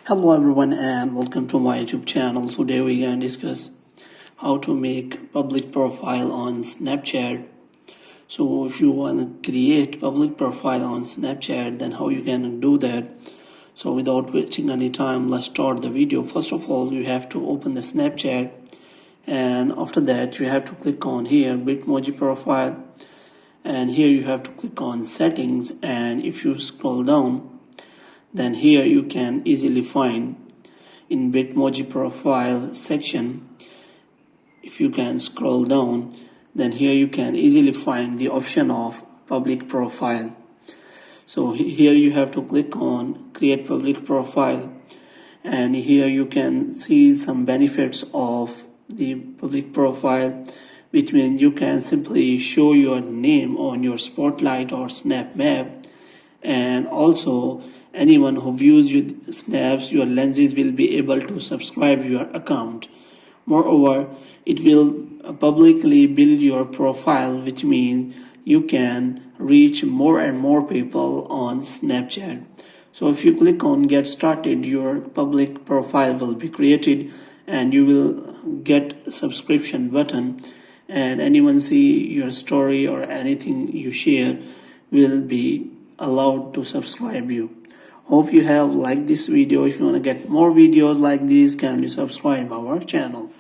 Hello everyone and welcome to my YouTube channel. Today we can discuss how to make public profile on Snapchat. So if you want to create public profile on Snapchat, then how you can do that. So without wasting any time, let's start the video. First of all, you have to open the Snapchat, and after that you have to click on here Bitmoji profile, and here you have to click on settings, and if you scroll down, then here you can easily find in Bitmoji profile section. If you can scroll down, then here you can easily find the option of public profile. So here you have to click on create public profile, and here you can see some benefits of the public profile, which means you can simply show your name on your Spotlight or Snap Map, and also anyone who views your snaps, your lenses, will be able to subscribe your account. Moreover, it will publicly build your profile, which means you can reach more and more people on Snapchat. So if you click on get started, your public profile will be created and you will get a subscription button, and anyone see your story or anything you share will be allowed to subscribe you. Hope you have liked this video. If you want to get more videos like this, kindly subscribe our channel.